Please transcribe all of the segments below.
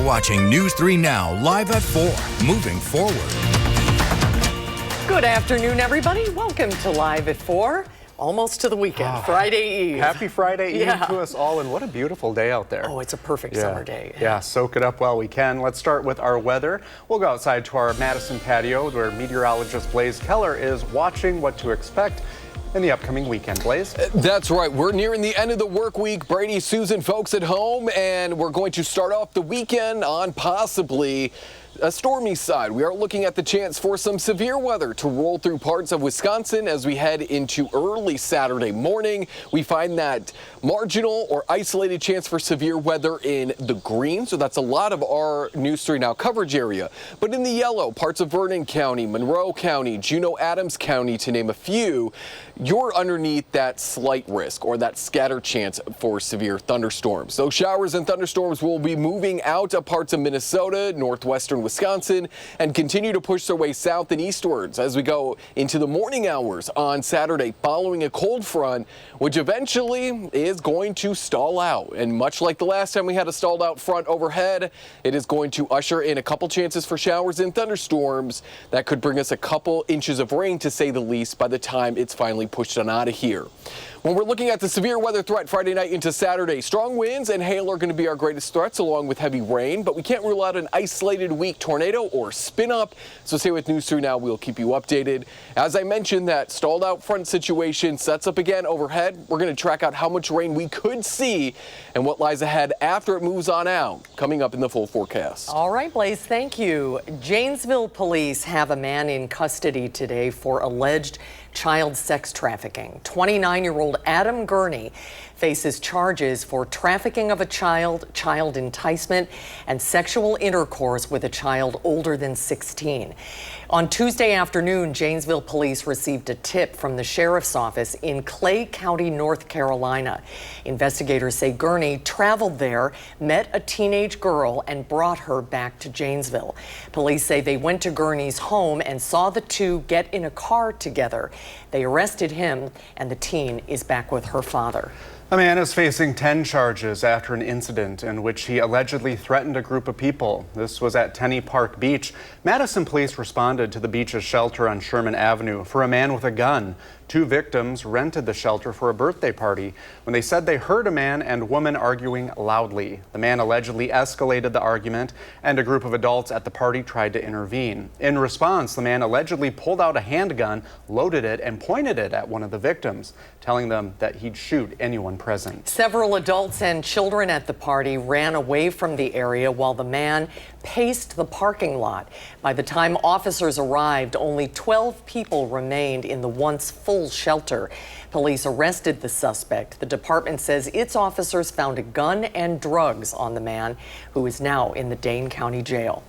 You're watching News 3 Now, live at 4, moving forward. Good afternoon, everybody. Welcome to Live at 4. Almost to the weekend, Friday Eve. Happy Friday Eve to us all, and what a beautiful day out there. Oh, it's a perfect summer day. Yeah, soak it up while we can. Let's start with our weather. We'll go outside to our Madison patio where meteorologist Blaze Keller is watching what to expect in the upcoming weekend. Blaze? That's right. We're nearing the end of the work week. Brady, Susan, folks at home, and we're going to start off the weekend on possibly a stormy side. We are looking at the chance for some severe weather to roll through parts of Wisconsin as we head into early Saturday morning. We find that marginal or isolated chance for severe weather in the green, so that's a lot of our News 3 Now coverage area. But in the yellow, parts of Vernon County, Monroe County, Juneau Adams County, to name a few, you're underneath that slight risk or that scatter chance for severe thunderstorms. So showers and thunderstorms will be moving out of parts of Minnesota, northwestern Wisconsin, and continue to push their way south and eastwards as we go into the morning hours on Saturday following a cold front, which eventually is going to stall out. And much like the last time we had a stalled out front overhead, it is going to usher in a couple chances for showers and thunderstorms that could bring us a couple inches of rain, to say the least, by the time it's finally pushed on out of here. When we're looking at the severe weather threat Friday night into Saturday, strong winds and hail are going to be our greatest threats, along with heavy rain, but we can't rule out an isolated weak tornado or spin up. So stay with News 3 Now. We'll keep you updated. As I mentioned, that stalled out front situation sets up again overhead. We're going to track out how much rain we could see and what lies ahead after it moves on out, coming up in the full forecast. All right, Blaze, thank you. Janesville police have a man in custody today for alleged child sex trafficking. 29-year-old Adam Gurney faces charges for trafficking of a child, child enticement, and sexual intercourse with a child older than 16. On Tuesday afternoon, Janesville police received a tip from the sheriff's office in Clay County, North Carolina. Investigators say Gurney traveled there, met a teenage girl, and brought her back to Janesville. Police say they went to Gurney's home and saw the two get in a car together. They arrested him, and the teen is back with her father. A man is facing 10 charges after an incident in which he allegedly threatened a group of people. This was at Tenney Park Beach. Madison police responded to the beach's shelter on Sherman Avenue for a man with a gun. Two victims rented the shelter for a birthday party when they said they heard a man and woman arguing loudly. The man allegedly escalated the argument, and a group of adults at the party tried to intervene. In response, the man allegedly pulled out a handgun, loaded it, and pointed it at one of the victims, telling them that he'd shoot anyone present. Several adults and children at the party ran away from the area while the man paced the parking lot. By the time officers arrived, only 12 people remained in the once full shelter. Police arrested the suspect. The department says its officers found a gun and drugs on the man, who is now in the Dane County Jail.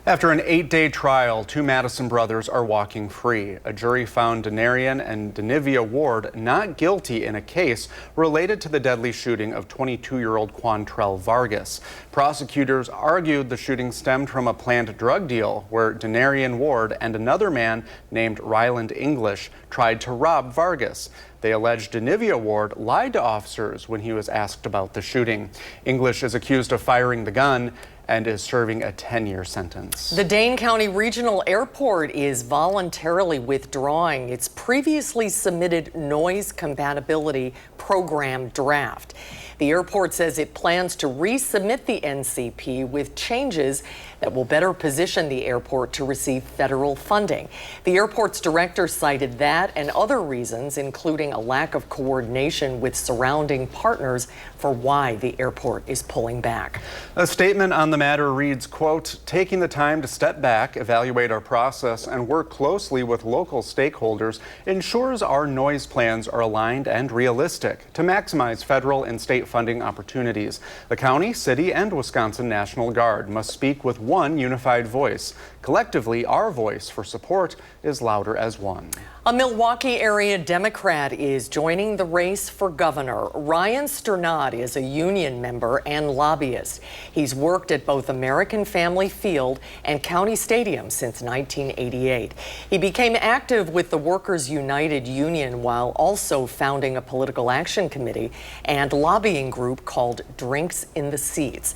After an 8-day trial, two Madison brothers are walking free. A jury found Denarian and Denivia Ward not guilty in a case related to the deadly shooting of 22-year-old Quantrell Vargas. Prosecutors argued the shooting stemmed from a planned drug deal where Denarian Ward and another man named Ryland English tried to rob Vargas. They alleged Denivia Ward lied to officers when he was asked about the shooting. English is accused of firing the gun and is serving a 10-year sentence. The Dane County Regional Airport is voluntarily withdrawing its previously submitted noise compatibility program draft. The airport says it plans to resubmit the NCP with changes that will better position the airport to receive federal funding. The airport's director cited that and other reasons, including a lack of coordination with surrounding partners, for why the airport is pulling back. A statement on the matter reads, quote, "Taking the time to step back, evaluate our process, and work closely with local stakeholders ensures our noise plans are aligned and realistic to maximize federal and state funding opportunities. The county, city, and Wisconsin National Guard must speak with one unified voice. Collectively, our voice for support is louder as one." A Milwaukee area Democrat is joining the race for governor. Ryan Sternad is a union member and lobbyist. He's worked at both American Family Field and County Stadium since 1988. He became active with the Workers United Union while also founding a political action committee and lobbying group called Drinks in the Seats.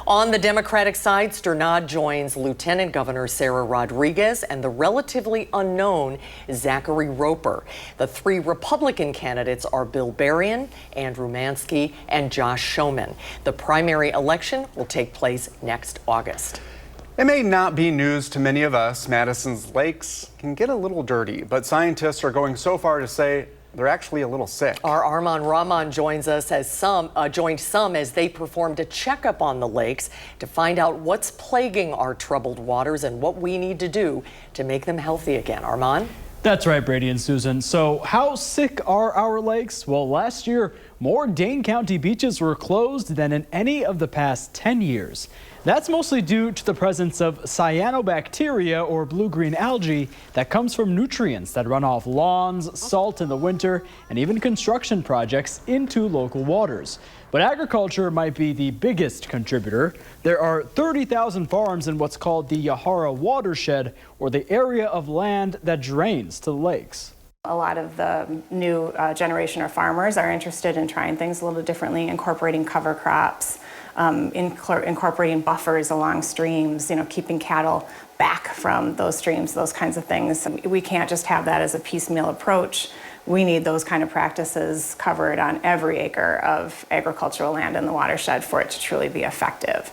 On the Democratic side, Sternad joins Lieutenant Governor Sarah Rodriguez and the relatively unknown Zachary Roper. The three Republican candidates are Bill Berrien, Andrew Mansky, and Josh Schoeman. The primary election will take place next August. It may not be news to many of us. Madison's lakes can get a little dirty, but scientists are going so far to say they're actually a little sick. Our Arman Rahman joins us as joined some as they performed a checkup on the lakes to find out what's plaguing our troubled waters and what we need to do to make them healthy again. Arman? That's right, Brady and Susan. So how sick are our lakes? Well, last year, more Dane County beaches were closed than in any of the past 10 years. That's mostly due to the presence of cyanobacteria, or blue-green algae, that comes from nutrients that run off lawns, salt in the winter, and even construction projects into local waters. But agriculture might be the biggest contributor. There are 30,000 farms in what's called the Yahara watershed, or the area of land that drains to the lakes. A lot of the new generation of farmers are interested in trying things a little differently, incorporating cover crops, incorporating buffers along streams, keeping cattle back from those streams, those kinds of things. We can't just have that as a piecemeal approach. We need those kind of practices covered on every acre of agricultural land in the watershed for it to truly be effective.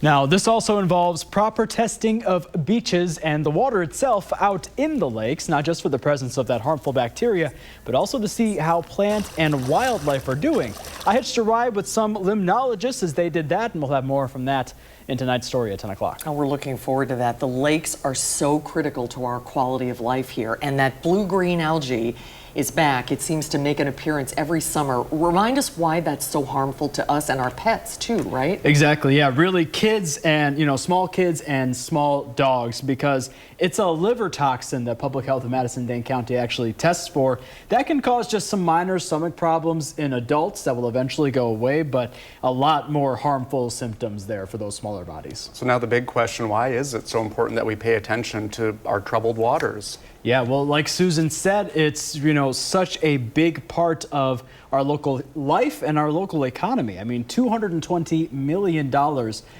Now, this also involves proper testing of beaches and the water itself out in the lakes, not just for the presence of that harmful bacteria, but also to see how plant and wildlife are doing. I hitched a ride with some limnologists as they did that, and we'll have more from that in tonight's story at 10 o'clock. Oh, we're looking forward to that. The lakes are so critical to our quality of life here, and that blue-green algae is back. It seems to make an appearance every summer. Remind us why that's so harmful to us and our pets too, right? Exactly, yeah, really kids and, small kids and small dogs, because it's a liver toxin that Public Health of Madison-Dane County actually tests for. That can cause just some minor stomach problems in adults that will eventually go away, but a lot more harmful symptoms there for those smaller bodies. So now the big question, why is it so important that we pay attention to our troubled waters? Yeah, well, like Susan said, it's, such a big part of our local life and our local economy. I mean, $220 million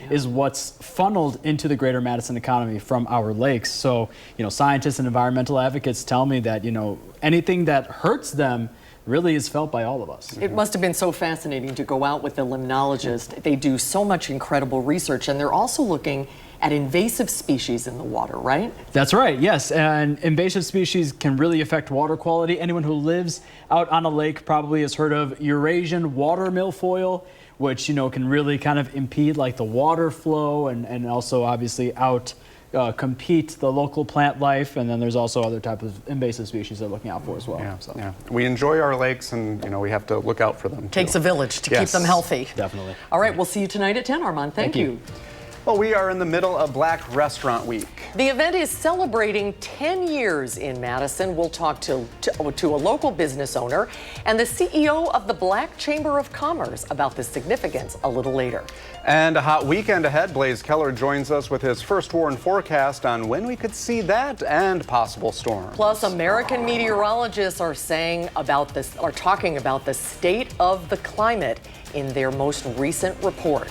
is what's funneled into the greater Madison economy from our lakes. So, scientists and environmental advocates tell me that, anything that hurts them really is felt by all of us. It must have been so fascinating to go out with the limnologist. They do so much incredible research, and they're also looking at invasive species in the water, right? That's right, yes. And invasive species can really affect water quality. Anyone who lives out on a lake probably has heard of Eurasian water milfoil, which, can really kind of impede like the water flow and also obviously compete the local plant life. And then there's also other types of invasive species they're looking out for as well. Yeah. We enjoy our lakes, and we have to look out for them too. Takes a village to keep them healthy. Definitely. All right, we'll see you tonight at 10, Armand. Thank you. Well, we are in the middle of Black Restaurant Week. The event is celebrating 10 years in Madison. We'll talk to a local business owner and the CEO of the Black Chamber of Commerce about the significance a little later. And a hot weekend ahead. Blaze Keller joins us with his first warn forecast on when we could see that and possible storms. Plus, American meteorologists are talking about the state of the climate in their most recent report.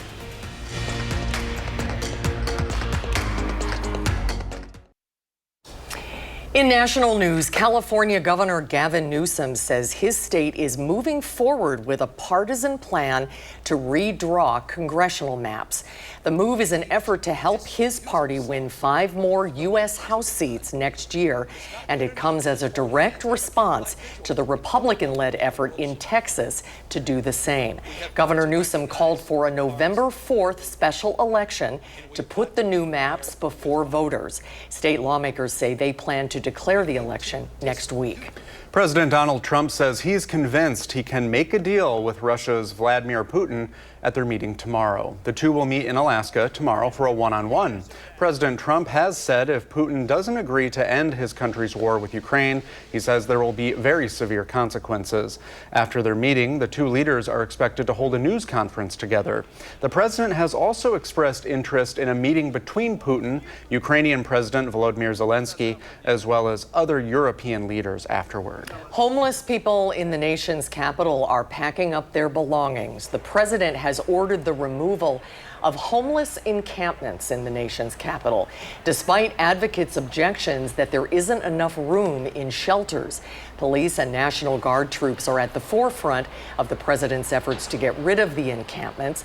In national news, California Governor Gavin Newsom says his state is moving forward with a partisan plan to redraw congressional maps. The move is an effort to help his party win 5 more U.S. House seats next year, and it comes as a direct response to the Republican-led effort in Texas to do the same. Governor Newsom called for a November 4th special election to put the new maps before voters. State lawmakers say they plan to declare the election next week. President Donald Trump says he's convinced he can make a deal with Russia's Vladimir Putin at their meeting tomorrow. The two will meet in Alaska tomorrow for a one-on-one. President Trump has said if Putin doesn't agree to end his country's war with Ukraine, he says there will be very severe consequences. After their meeting, the two leaders are expected to hold a news conference together. The president has also expressed interest in a meeting between Putin, Ukrainian President Volodymyr Zelensky, as well as other European leaders afterward. Homeless people in the nation's capital are packing up their belongings. The president has ordered the removal of homeless encampments in the nation's capital, despite advocates' objections that there isn't enough room in shelters. Police and National Guard troops are at the forefront of the president's efforts to get rid of the encampments.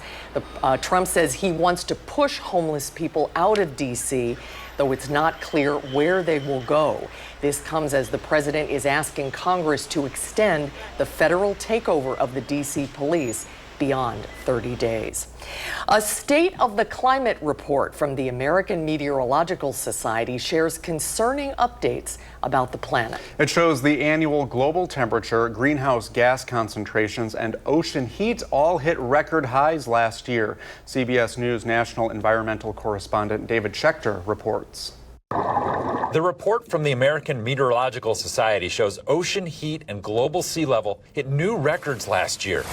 Trump says he wants to push homeless people out of D.C., though it's not clear where they will go. This comes as the president is asking Congress to extend the federal takeover of the D.C. police beyond 30 days. A State of the Climate report from the American Meteorological Society shares concerning updates about the planet. It shows the annual global temperature, greenhouse gas concentrations, and ocean heat all hit record highs last year. CBS News national environmental correspondent David Schechter reports. The report from the American Meteorological Society shows ocean heat and global sea level hit new records last year.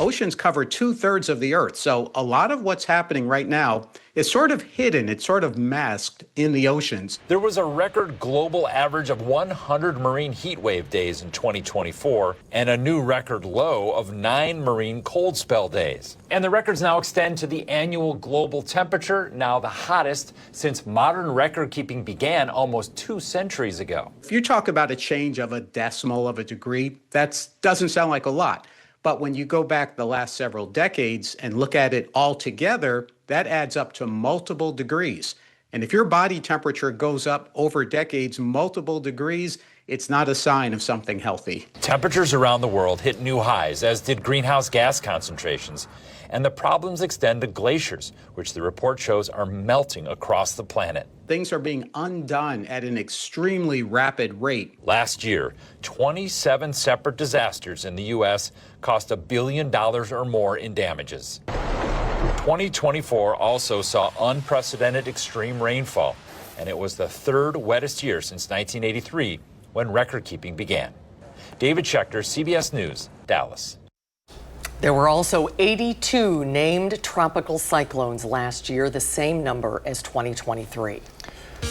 Oceans cover 2/3 of the Earth, so a lot of what's happening right now is sort of hidden, it's sort of masked in the oceans. There was a record global average of 100 marine heat wave days in 2024 and a new record low of 9 marine cold spell days. And the records now extend to the annual global temperature, now the hottest since modern record keeping began almost 2 centuries ago. If you talk about a change of a decimal of a degree, that doesn't sound like a lot. But when you go back the last several decades and look at it all together, that adds up to multiple degrees. And if your body temperature goes up over decades, multiple degrees, it's not a sign of something healthy. Temperatures around the world hit new highs, as did greenhouse gas concentrations. And the problems extend to glaciers, which the report shows are melting across the planet. Things are being undone at an extremely rapid rate. Last year, 27 separate disasters in the U.S. cost $1 billion or more in damages. 2024 also saw unprecedented extreme rainfall, and it was the third wettest year since 1983 when record-keeping began. David Schechter, CBS News, Dallas. There were also 82 named tropical cyclones last year, the same number as 2023.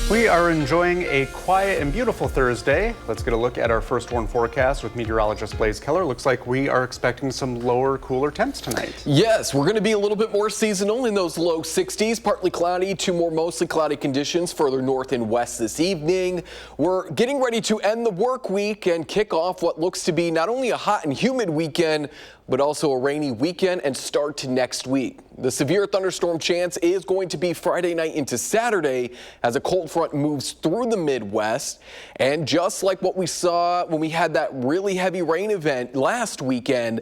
We are enjoying a quiet and beautiful Thursday. Let's get a look at our first warn forecast with meteorologist Blaze Keller. Looks like we are expecting some lower, cooler temps tonight. Yes, we're going to be a little bit more seasonal in those low 60s, partly cloudy to more mostly cloudy conditions further north and west this evening. We're getting ready to end the work week and kick off what looks to be not only a hot and humid weekend, but also a rainy weekend and start to next week. The severe thunderstorm chance is going to be Friday night into Saturday as a cold front moves through the Midwest. And just like what we saw when we had that really heavy rain event last weekend,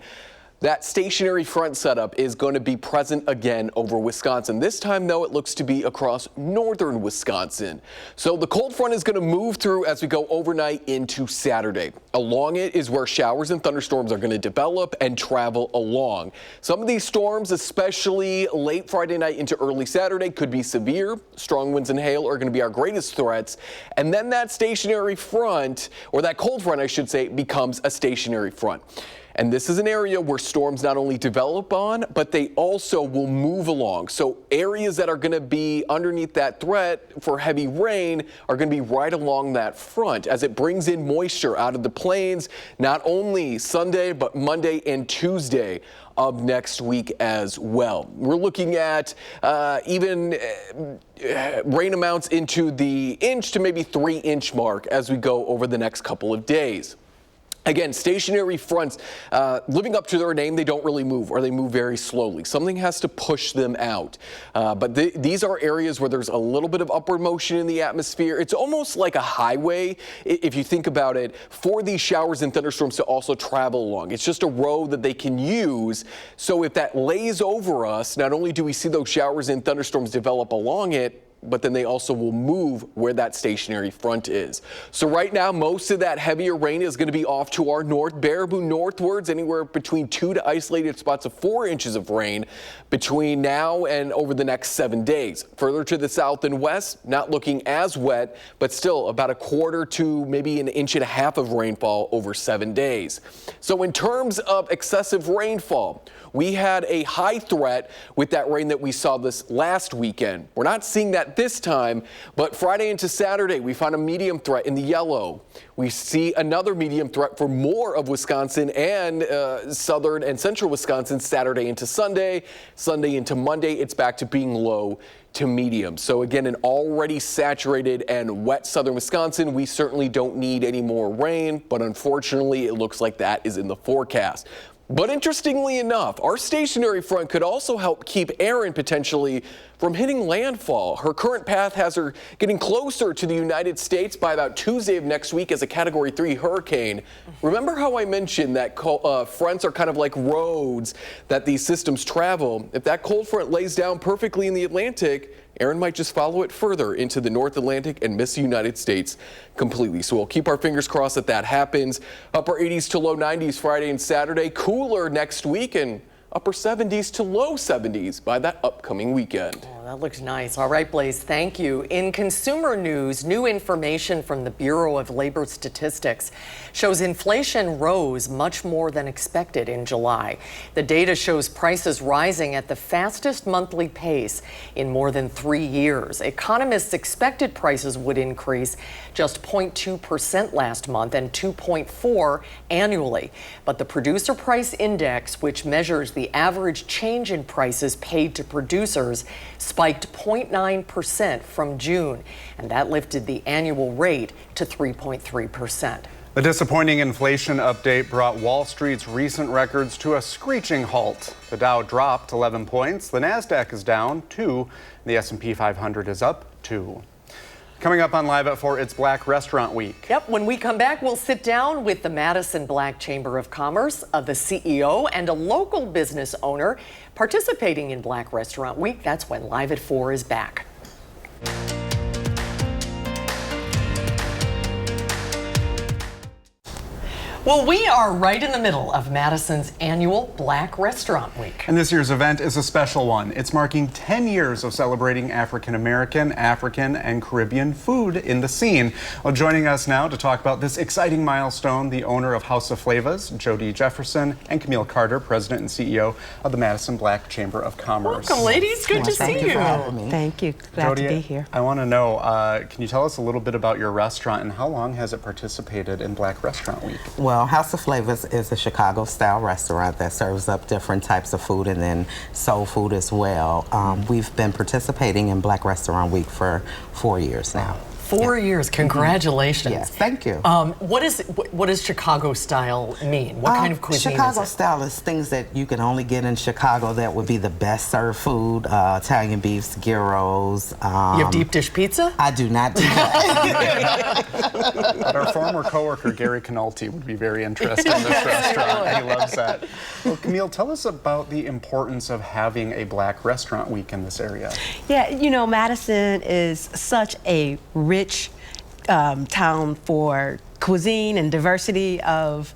that stationary front setup is going to be present again over Wisconsin. This time, though, it looks to be across northern Wisconsin. So the cold front is going to move through as we go overnight into Saturday. Along it is where showers and thunderstorms are going to develop and travel along. Some of these storms, especially late Friday night into early Saturday, could be severe. Strong winds and hail are going to be our greatest threats. And then that stationary front, or that cold front, I should say, becomes a stationary front. And this is an area where storms not only develop on, but they also will move along. So areas that are going to be underneath that threat for heavy rain are going to be right along that front as it brings in moisture out of the plains, not only Sunday, but Monday and Tuesday of next week as well. We're looking at even rain amounts into the inch to maybe 3-inch mark as we go over the next couple of days. Again, stationary fronts, living up to their name, they don't really move, or they move very slowly. Something has to push them out. But these are areas where there's a little bit of upward motion in the atmosphere. It's almost like a highway, if you think about it, for these showers and thunderstorms to also travel along. It's just a road that they can use. So if that lays over us, not only do we see those showers and thunderstorms develop along it, but then they also will move where that stationary front is. So right now, most of that heavier rain is going to be off to our north, Baraboo northwards, anywhere between 2 to isolated spots of 4 inches of rain between now and over the next 7 days. Further to the south and west, not looking as wet, but still about 1/4 to maybe 1.5 inches of rainfall over 7 days. So in terms of excessive rainfall, we had a high threat with that rain that we saw this last weekend. We're not seeing that this time, but Friday into Saturday, we found a medium threat in the yellow. We see another medium threat for more of Wisconsin and southern and central Wisconsin Saturday into Sunday. Sunday into Monday, it's back to being low to medium. So again, an already saturated and wet southern Wisconsin, we certainly don't need any more rain, but unfortunately, it looks like that is in the forecast. But interestingly enough, our stationary front could also help keep Erin potentially from hitting landfall. Her current path has her getting closer to the United States by about Tuesday of next week as a Category 3 hurricane. Remember how I mentioned that fronts are kind of like roads that these systems travel? If that cold front lays down perfectly in the Atlantic, Erin might just follow it further into the North Atlantic and miss the United States completely. So we'll keep our fingers crossed that that happens. Upper 80s to low 90s Friday and Saturday. Cooler next week and upper 70s to low 70s by that upcoming weekend. Oh, that looks nice. All right, Blaze, thank you. In consumer news, new information from the Bureau of Labor Statistics shows inflation rose much more than expected in July. The data shows prices rising at the fastest monthly pace in more than 3 years. Economists expected prices would increase just 0.2% last month and 2.4% annually. But the Producer Price Index, which measures the average change in prices paid to producers, spiked 0.9% from June, and that lifted the annual rate to 3.3%. The disappointing inflation update brought Wall Street's recent records to a screeching halt. The Dow dropped 11 points, the Nasdaq is down 2, and the S&P 500 is up 2. Coming up on Live at 4, it's Black Restaurant Week. Yep, when we come back, we'll sit down with the Madison Black Chamber of Commerce, the CEO, and a local business owner participating in Black Restaurant Week. That's when Live at 4 is back. Well, we are right in the middle of Madison's annual Black Restaurant Week. And this year's event is a special one. It's marking 10 years of celebrating African American, African, and Caribbean food in the scene. Well, joining us now to talk about this exciting milestone, the owner of House of Flavas, Jody Jefferson, and Camille Carter, President and CEO of the Madison Black Chamber of Commerce. Welcome, ladies. Good to see you. Thank you. Glad Jody, to be here. I want to know, can you tell us a little bit about your restaurant and how long has it participated in Black Restaurant Week? Well, House of Flavas is a Chicago-style restaurant that serves up different types of food and then soul food as well. We've been participating in Black Restaurant Week for 4 years now. 4 years. Congratulations. Yes, thank you. What does Chicago style mean? What kind of cuisine Chicago is it? style is things that you can only get in Chicago that would be the best served food. Italian beefs, gyros. You have deep dish pizza? I do not do that. But our former coworker, Gary Canalti, would be very interested in this restaurant. He loves that. Well, Camille, tell us about the importance of having a Black Restaurant Week in this area. Yeah, you know, Madison is such a rich town for cuisine and diversity of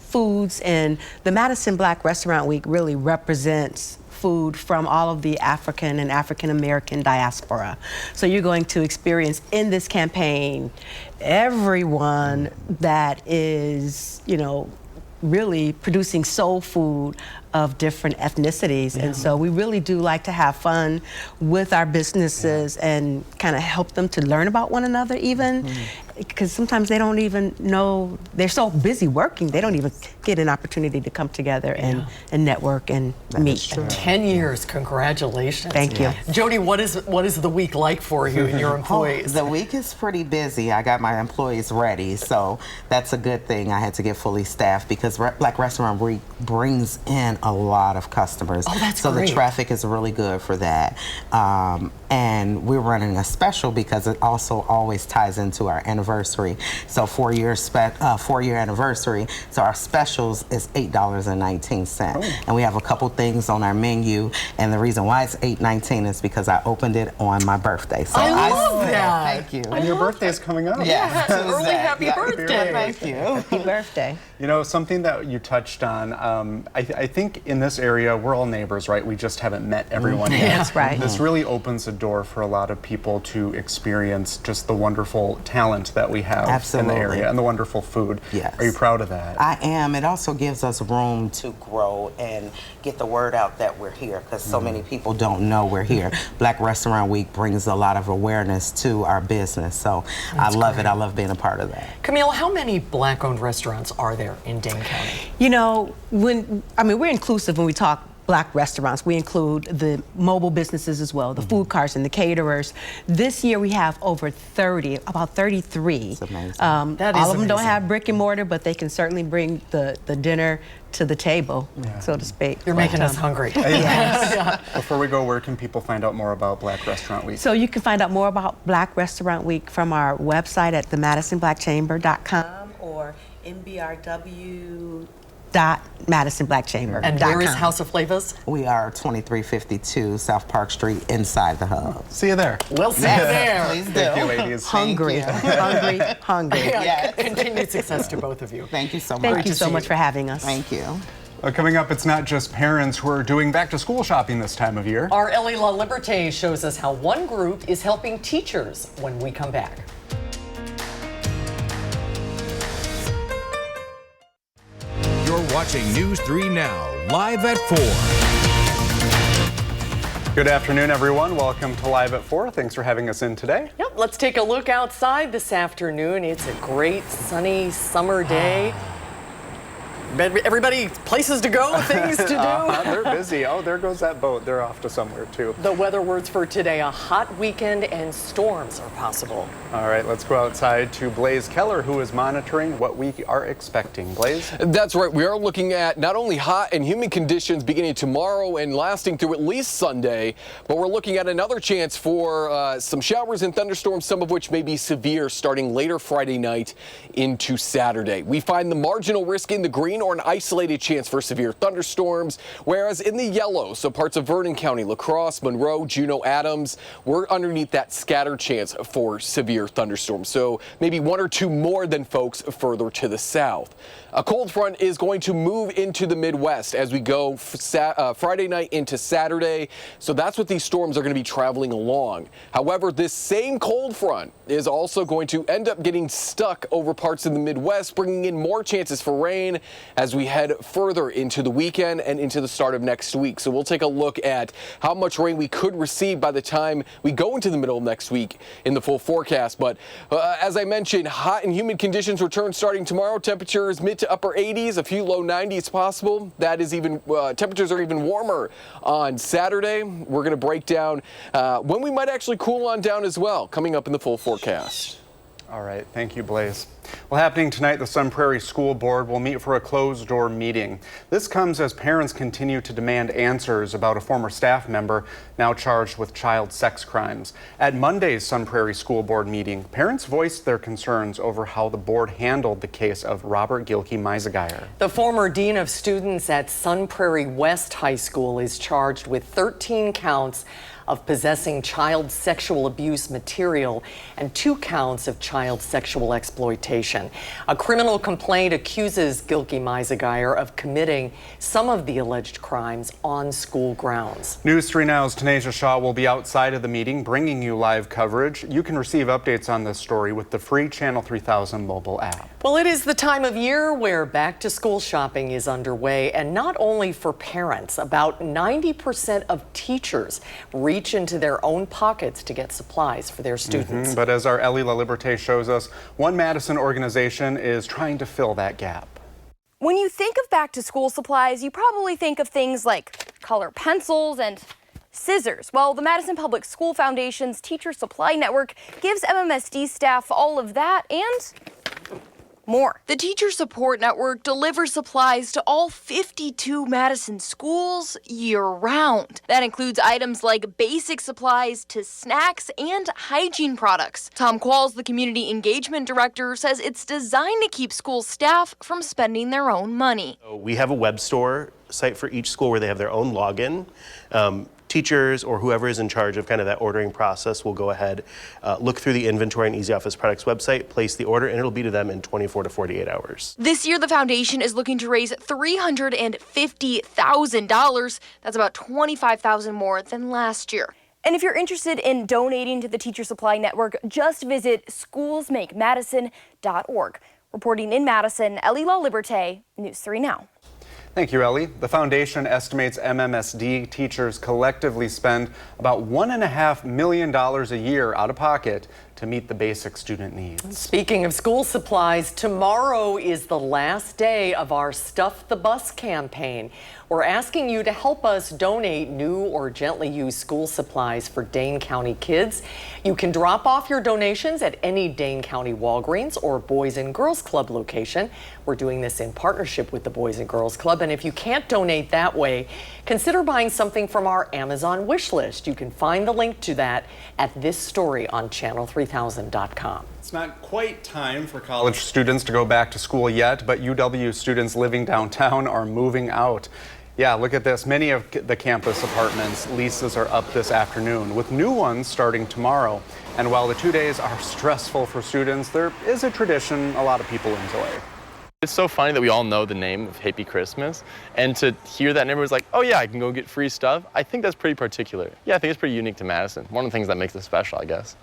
foods, and the Madison Black Restaurant Week really represents food from all of the African and African American diaspora. So you're going to experience in this campaign everyone that is, you know, really producing soul food of different ethnicities. And so we really do like to have fun with our businesses and kind of help them to learn about one another even, because sometimes they don't even know, they're so busy working, they don't even get an opportunity to come together and network and meet. 10 years, congratulations. Thank you. Jody, what is the week like for you and your employees? The week is pretty busy. I got my employees ready, so that's a good thing. I had to get fully staffed because Black Restaurant Week brings in a lot of customers. Oh, that's so great. the traffic is really good for that. And we're running a special because it also always ties into our anniversary. So 4-year anniversary. So our specials is $8.19. Oh. And we have a couple things on our menu. And the reason why it's $8.19 is because I opened it on my birthday. So I love that. Thank you. And your birthday is coming up. Yeah. Early happy birthday. Thank you. Happy birthday. You know, something that you touched on, I think in this area, we're all neighbors, right? We just haven't met everyone yet. That's right. This really opens the door for a lot of people to experience just the wonderful talent that we have in the area and the wonderful food. Yes. Are you proud of that? I am. It also gives us room to grow and get the word out that we're here, because so many people don't know we're here. Black Restaurant Week brings a lot of awareness to our business, so I love it. I love being a part of that. Camille, how many Black-owned restaurants are there in Dane County? You know, we're inclusive when we talk Black restaurants. We include the mobile businesses as well, the food carts and the caterers. This year we have over 30, about 33. That's amazing. That is all of them don't amazing. have brick and mortar, but they can certainly bring the dinner to the table, so to speak. You're making us hungry. Yes. Before we go, where can people find out more about Black Restaurant Week? So you can find out more about Black Restaurant Week from our website at themadisonblackchamber.com or mbrw.madisonblackchamber.com. And where is House of Flavors? We are 2352 South Park Street inside the hub. See you there. We'll see you there. Please do. Thank you, ladies. Hungry, hungry, hungry. Yeah, continued success to both of you. Thank you so much. Thank you so much for having us. Thank you. Coming up, it's not just parents who are doing back-to-school shopping this time of year. Our Ellie La Liberté shows us how one group is helping teachers when we come back. You're watching News 3 Now, live at 4. Good afternoon, everyone. Welcome to Live at 4. Thanks for having us in today. Yep, let's take a look outside this afternoon. It's a great sunny summer day. Everybody, places to go, things to do. They're busy. Oh, there goes that boat. They're off to somewhere, too. The weather words for today, a hot weekend and storms are possible. All right, let's go outside to Blaze Keller, who is monitoring what we are expecting. Blaze? That's right. We are looking at not only hot and humid conditions beginning tomorrow and lasting through at least Sunday, but we're looking at another chance for some showers and thunderstorms, some of which may be severe starting later Friday night into Saturday. We find the marginal risk in the green or an isolated chance for severe thunderstorms, whereas in the yellow, so parts of Vernon County, La Crosse, Monroe, Juneau, Adams, we're underneath that scattered chance for severe thunderstorms. So maybe one or two more than folks further to the south. A cold front is going to move into the Midwest as we go Friday night into Saturday. So that's what these storms are going to be traveling along. However, this same cold front is also going to end up getting stuck over parts of the Midwest, bringing in more chances for rain as we head further into the weekend and into the start of next week. So we'll take a look at how much rain we could receive by the time we go into the middle of next week in the full forecast. But as I mentioned, hot and humid conditions return starting tomorrow. Temperatures mid to upper 80s, a few low 90s possible. That is even, temperatures are even warmer on Saturday. We're going to break down when we might actually cool on down as well, coming up in the full forecast. All right, thank you, Blaze. Well, happening tonight, the Sun Prairie School Board will meet for a closed-door meeting. This comes as parents continue to demand answers about a former staff member now charged with child sex crimes. At Monday's Sun Prairie School Board meeting, parents voiced their concerns over how the board handled the case of Robert Gilkey-Meisegeyer. The former dean of students at Sun Prairie West High School is charged with 13 counts of possessing child sexual abuse material and 2 counts of child sexual exploitation. A criminal complaint accuses Gilkey-Meisegeyer of committing some of the alleged crimes on school grounds. News 3 Now's Tanisha Shaw will be outside of the meeting bringing you live coverage. You can receive updates on this story with the free Channel 3000 mobile app. Well, it is the time of year where back-to-school shopping is underway, and not only for parents. About 90% of teachers reach into their own pockets to get supplies for their students. But as our Ellie La Liberté shows us, one Madison organization is trying to fill that gap. When you think of back-to-school supplies, you probably think of things like color pencils and scissors. Well, the Madison Public School Foundation's Teacher Supply Network gives MMSD staff all of that and more. The Teacher Support Network delivers supplies to all 52 Madison schools year-round. That includes items like basic supplies to snacks and hygiene products. Tom Qualls, the Community Engagement Director, says it's designed to keep school staff from spending their own money. We have a web store site for each school where they have their own login. Teachers or whoever is in charge of kind of that ordering process will go ahead, look through the inventory on Easy Office Products website, place the order, and it'll be to them in 24 to 48 hours. This year, the foundation is looking to raise $350,000. That's about $25,000 more than last year. And if you're interested in donating to the Teacher Supply Network, just visit schoolsmakemadison.org. Reporting in Madison, Ellie LaLiberte, News 3 Now. Thank you, Ellie. The foundation estimates MMSD teachers collectively spend about $1.5 million a year out of pocket to meet the basic student needs. Speaking of school supplies, tomorrow is the last day of our Stuff the Bus campaign. We're asking you to help us donate new or gently used school supplies for Dane County kids. You can drop off your donations at any Dane County Walgreens or Boys and Girls Club location. We're doing this in partnership with the Boys and Girls Club, and if you can't donate that way, consider buying something from our Amazon wish list. You can find the link to that at this story on channel3000.com. It's not quite time for college students to go back to school yet, but UW students living downtown are moving out. Yeah, look at this. Many of the campus apartments leases are up this afternoon, with new ones starting tomorrow. And while the 2 days are stressful for students, there is a tradition a lot of people enjoy. It's so funny that we all know the name of Happy Christmas, and to hear that and everyone's like, oh yeah, I can go get free stuff. I think that's pretty particular. Yeah, I think it's pretty unique to Madison. One of the things that makes it special, I guess.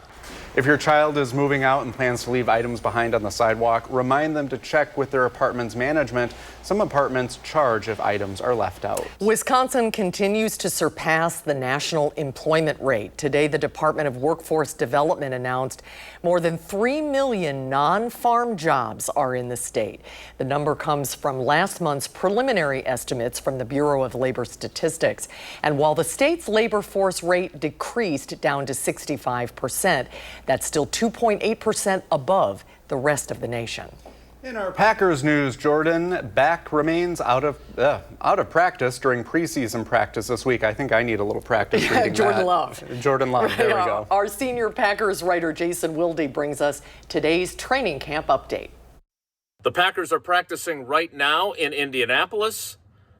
If your child is moving out and plans to leave items behind on the sidewalk, remind them to check with their apartment's management. Some apartments charge if items are left out. Wisconsin continues to surpass the national employment rate. Today, the Department of Workforce Development announced more than 3 million non-farm jobs are in the state. The number comes from last month's preliminary estimates from the Bureau of Labor Statistics. And while the state's labor force rate decreased down to 65%, that's still 2.8% above the rest of the nation. In our Packers news, Jordan Back remains out of practice during preseason practice this week. I think I need a little practice reading Jordan that. Love. Jordan Love, there we go. Our senior Packers writer Jason Wilde brings us today's training camp update. The Packers are practicing right now in Indianapolis,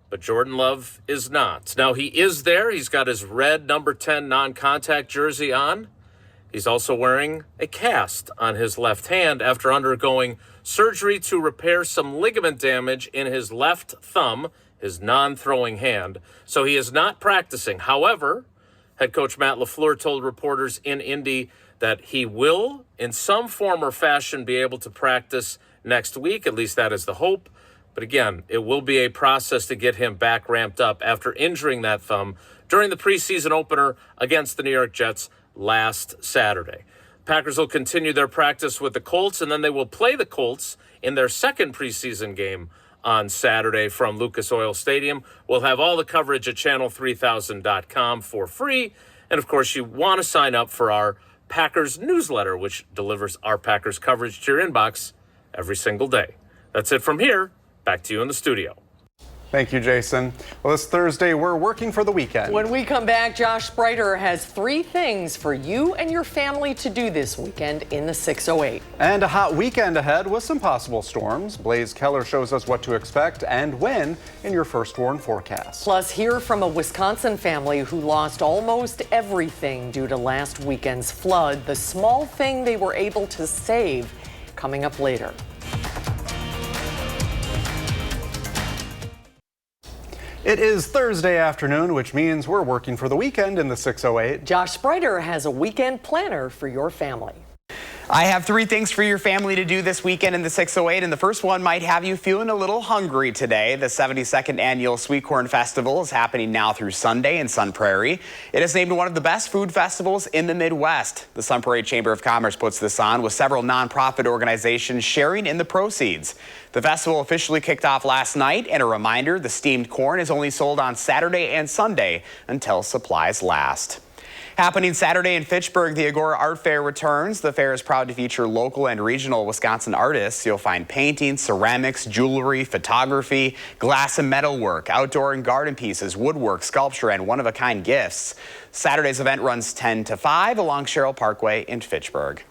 but Jordan Love is not. Now, he is there. He's got his red number 10 non-contact jersey on. He's also wearing a cast on his left hand after undergoing surgery to repair some ligament damage in his left thumb, his non-throwing hand. So he is not practicing. However, head coach Matt LaFleur told reporters in Indy that he will, in some form or fashion, be able to practice next week. At least that is the hope. But again, it will be a process to get him back ramped up after injuring that thumb during the preseason opener against the New York Jets last Saturday. Packers will continue their practice with the Colts, and then they will play the Colts in their second preseason game on Saturday from Lucas Oil Stadium. We'll have all the coverage at channel3000.com for free. And of course, you want to sign up for our Packers newsletter, which delivers our Packers coverage to your inbox every single day. That's it from here. Back to you in the studio. Thank you, Jason. Well, this Thursday, we're working for the weekend. When we come back, Josh Spreiter has 3 things for you and your family to do this weekend in the 608. And a hot weekend ahead with some possible storms. Blaze Keller shows us what to expect and when in your First Warn forecast. Plus, hear from a Wisconsin family who lost almost everything due to last weekend's flood. The small thing they were able to save coming up later. It is Thursday afternoon, which means we're working for the weekend in the 608. Josh Spreiter has a weekend planner for your family. I have 3 things for your family to do this weekend in the 608, and the first one might have you feeling a little hungry today. The 72nd Annual Sweet Corn Festival is happening now through Sunday in Sun Prairie. It is named one of the best food festivals in the Midwest. The Sun Prairie Chamber of Commerce puts this on with several nonprofit organizations sharing in the proceeds. The festival officially kicked off last night, and a reminder, the steamed corn is only sold on Saturday and Sunday until supplies last. Happening Saturday in Fitchburg, the Agora Art Fair returns. The fair is proud to feature local and regional Wisconsin artists. You'll find painting, ceramics, jewelry, photography, glass and metal work, outdoor and garden pieces, woodwork, sculpture, and one-of-a-kind gifts. Saturday's event runs 10 to 5 along Sherrill Parkway in Fitchburg.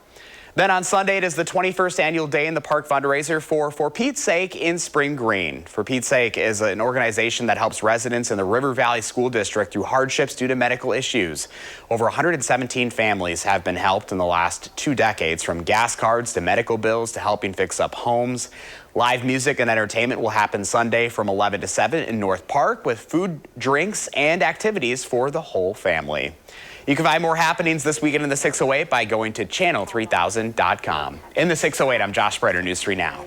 Then on Sunday, it is the 21st annual Day in the Park fundraiser for Pete's Sake in Spring Green. For Pete's Sake is an organization that helps residents in the River Valley School District through hardships due to medical issues. Over 117 families have been helped in the last 2 decades, from gas cards to medical bills to helping fix up homes. Live music and entertainment will happen Sunday from 11 to 7 in North Park with food, drinks, and activities for the whole family. You can find more happenings this weekend in the 608 by going to channel3000.com. In the 608, I'm Josh Spreader, News 3 Now.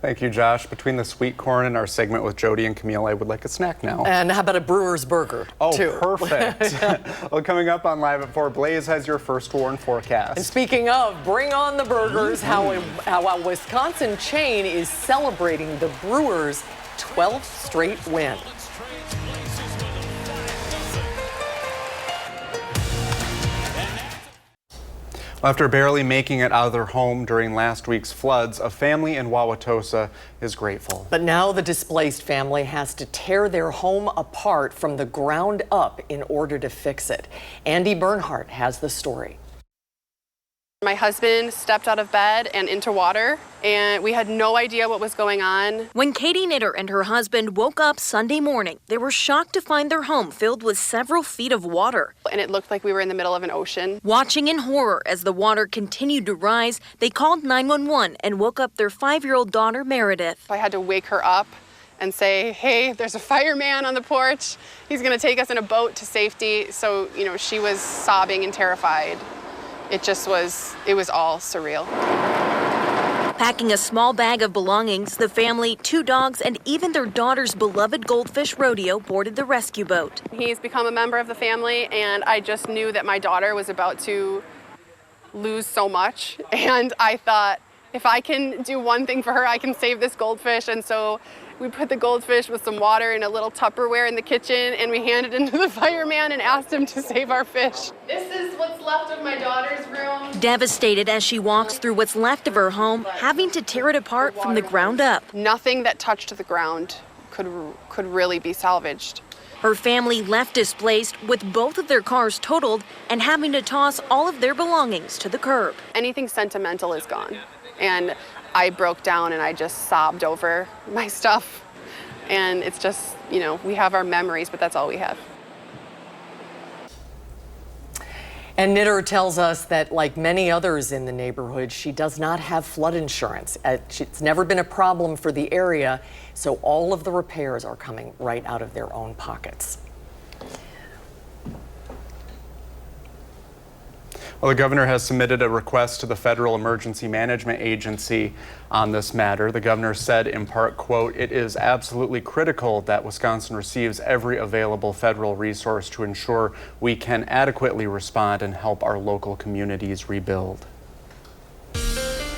Thank you, Josh. Between the sweet corn and our segment with Jody and Camille, I would like a snack now. And how about a Brewer's Burger, too? Oh, perfect. Well, coming up on Live at 4, Blaze has your first warn forecast. And speaking of, bring on the burgers, how a Wisconsin chain is celebrating the Brewers' 12th straight win. After barely making it out of their home during last week's floods, a family in Wauwatosa is grateful. But now the displaced family has to tear their home apart from the ground up in order to fix it. Andy Bernhardt has the story. My husband stepped out of bed and into water, and we had no idea what was going on. When Katie Knitter and her husband woke up Sunday morning, they were shocked to find their home filled with several feet of water. And it looked like we were in the middle of an ocean. Watching in horror as the water continued to rise, they called 911 and woke up their 5-year-old daughter, Meredith. I had to wake her up and say, hey, there's a fireman on the porch. He's gonna take us in a boat to safety. So, she was sobbing and terrified. It was all surreal. Packing a small bag of belongings, the family, 2 dogs, and even their daughter's beloved goldfish rodeo boarded the rescue boat. He's become a member of the family, and I just knew that my daughter was about to lose so much. And I thought, if I can do one thing for her, I can save this goldfish. And so we put the goldfish with some water in a little Tupperware in the kitchen, and we handed it to the fireman and asked him to save our fish. This is what's left of my daughter's room. Devastated as she walks through what's left of her home, having to tear it apart from the ground up. Nothing that touched the ground could really be salvaged. Her family left displaced with both of their cars totaled and having to toss all of their belongings to the curb. Anything sentimental is gone. And I broke down and I just sobbed over my stuff. And it's just, we have our memories, but that's all we have. And Knitter tells us that, like many others in the neighborhood, she does not have flood insurance. It's never been a problem for the area, so all of the repairs are coming right out of their own pockets. Well, the governor has submitted a request to the Federal Emergency Management Agency on this matter. The governor said in part, quote, "It is absolutely critical that Wisconsin receives every available federal resource to ensure we can adequately respond and help our local communities rebuild."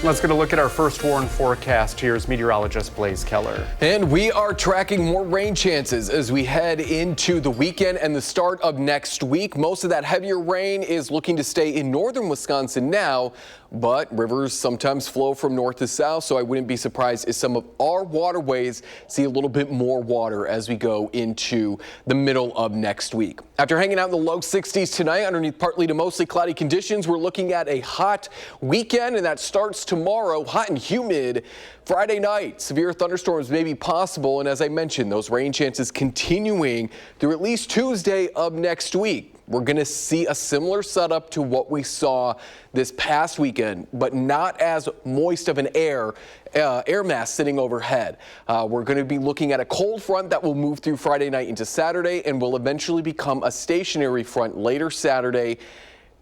Let's get a look at our first warn forecast. Here's meteorologist Blaze Keller. And we are tracking more rain chances as we head into the weekend and the start of next week. Most of that heavier rain is looking to stay in northern Wisconsin now, but rivers sometimes flow from north to south, so I wouldn't be surprised if some of our waterways see a little bit more water as we go into the middle of next week. After hanging out in the low 60s tonight underneath partly to mostly cloudy conditions, we're looking at a hot weekend, and that starts tomorrow, hot and humid. Friday night, severe thunderstorms may be possible, and as I mentioned, those rain chances continuing through at least Tuesday of next week. We're going to see a similar setup to what we saw this past weekend, but not as moist of an air mass sitting overhead. We're going to be looking at a cold front that will move through Friday night into Saturday and will eventually become a stationary front later Saturday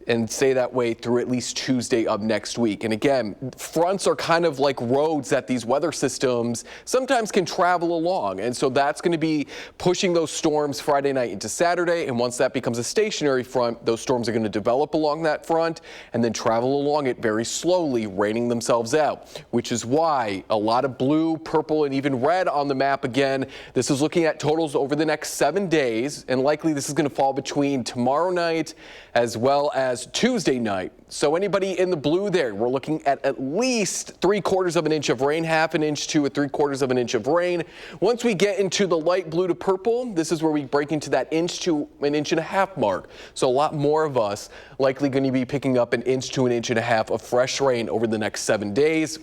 and stay that way through at least Tuesday of next week. And again, fronts are kind of like roads that these weather systems sometimes can travel along. And so that's going to be pushing those storms Friday night into Saturday. And once that becomes a stationary front, those storms are going to develop along that front and then travel along it very slowly, raining themselves out, which is why a lot of blue, purple, and even red on the map again. This is looking at totals over the next 7 days, and likely this is going to fall between tomorrow night as well as Tuesday night. So anybody in the blue there, we're looking at least 3/4 of an inch of rain, 1/2 inch to 3/4 of an inch of rain. Once we get into the light blue to purple, this is where we break into that 1 to 1.5 inch mark. So a lot more of us likely going to be picking up 1 to 1.5 inches of fresh rain over the next 7 days.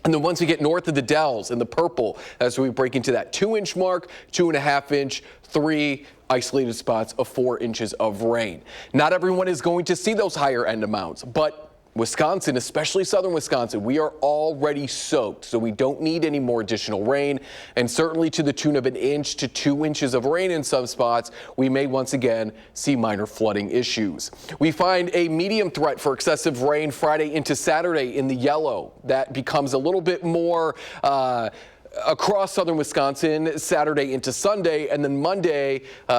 And then once we get north of the Dells in the purple, as we break into that 2-inch mark, 2.5 inch, 3 isolated spots of 4 inches of rain. Not everyone is going to see those higher end amounts, but Wisconsin, especially southern Wisconsin, we are already soaked, so we don't need any more additional rain. And certainly to the tune of 1 inch to 2 inches of rain in some spots, we may once again see minor flooding issues. We find a medium threat for excessive rain Friday into Saturday in the yellow. That becomes a little bit more across southern Wisconsin Saturday into Sunday, and then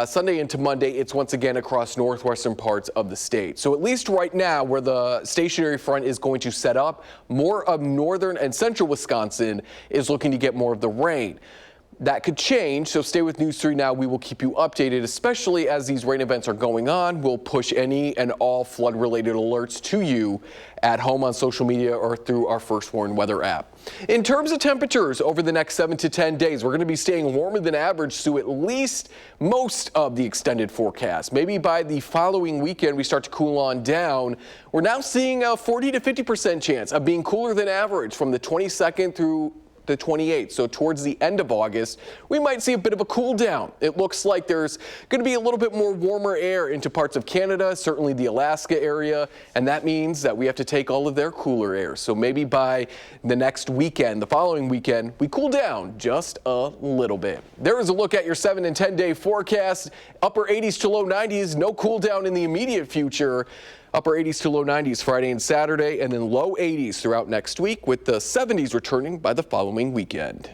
Sunday into Monday, it's once again across northwestern parts of the state. So at least right now, where the stationary front is going to set up, more of northern and central Wisconsin is looking to get more of the rain. That could change, so stay with News 3 Now. We will keep you updated, especially as these rain events are going on. We'll push any and all flood-related alerts to you at home on social media or through our First Warn weather app. In terms of temperatures over the next 7 to 10 days, we're going to be staying warmer than average through at least most of the extended forecast. Maybe by the following weekend, we start to cool on down. We're now seeing a 40 to 50% chance of being cooler than average from the 22nd through the 28th. So towards the end of August, we might see a bit of a cool down. It looks like there's going to be a little bit more warmer air into parts of Canada, certainly the Alaska area, and that means that we have to take all of their cooler air. So maybe by the next weekend, the following weekend, we cool down just a little bit. There is a look at your 7 and 10 day forecast. Upper 80s to low 90s, no cool down in the immediate future. Upper 80s to low 90s Friday and Saturday, and then low 80s throughout next week, with the 70s returning by the following weekend.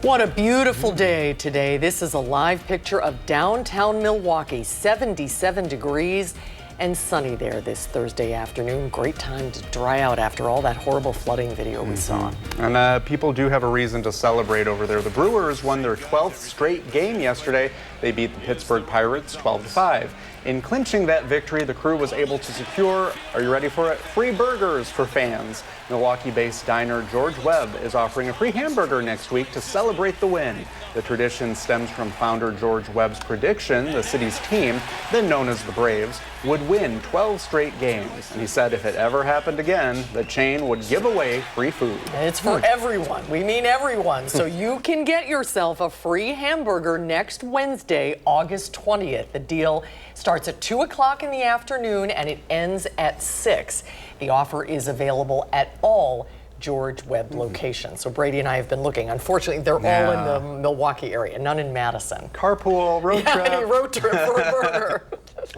What a beautiful day today. This is a live picture of downtown Milwaukee, 77 degrees and sunny there this Thursday afternoon. Great time to dry out after all that horrible flooding video we saw. And people do have a reason to celebrate over there. The Brewers won their 12th straight game yesterday. They beat the Pittsburgh Pirates 12-5. In clinching that victory, the crew was able to secure, are you ready for it, free burgers for fans. Milwaukee-based diner George Webb is offering a free hamburger next week to celebrate the win. The tradition stems from founder George Webb's prediction the city's team, then known as the Braves, would win 12 straight games. And he said if it ever happened again, the chain would give away free food. It's for everyone. We mean everyone. So you can get yourself a free hamburger next Wednesday, August 20th. The deal starts at 2 o'clock in the afternoon and it ends at 6. The offer is available at all George Webb locations. So Brady and I have been looking. Unfortunately, they're all in the Milwaukee area, none in Madison. Carpool, road trip. Any road trip for a burger.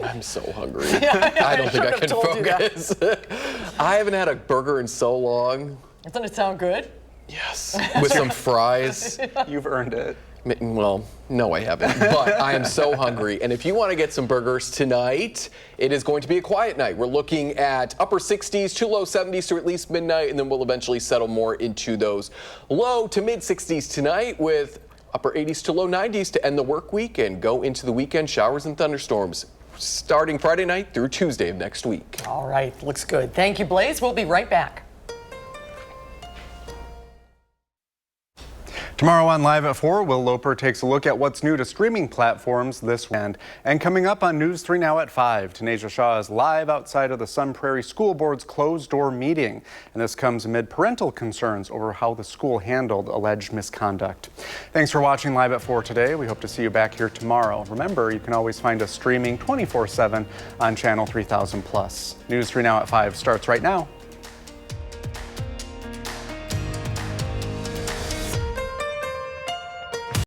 I'm so hungry. I don't think I can focus. I haven't had a burger in so long. Doesn't it sound good? Yes. With some fries. You've earned it. Well, no, I haven't, but I am so hungry. And if you want to get some burgers tonight, it is going to be a quiet night. We're looking at upper 60s to low 70s through at least midnight, and then we'll eventually settle more into those low to mid 60s tonight, with upper 80s to low 90s to end the work week and go into the weekend. Showers and thunderstorms starting Friday night through Tuesday of next week. All right, looks good. Thank you, Blaze. We'll be right back. Tomorrow on Live at 4, Will Loper takes a look at what's new to streaming platforms this weekend. And coming up on News 3 Now at 5, Tanisha Shaw is live outside of the Sun Prairie School Board's closed-door meeting. And this comes amid parental concerns over how the school handled alleged misconduct. Thanks for watching Live at 4 today. We hope to see you back here tomorrow. Remember, you can always find us streaming 24/7 on Channel 3000+. News 3 Now at 5 starts right now.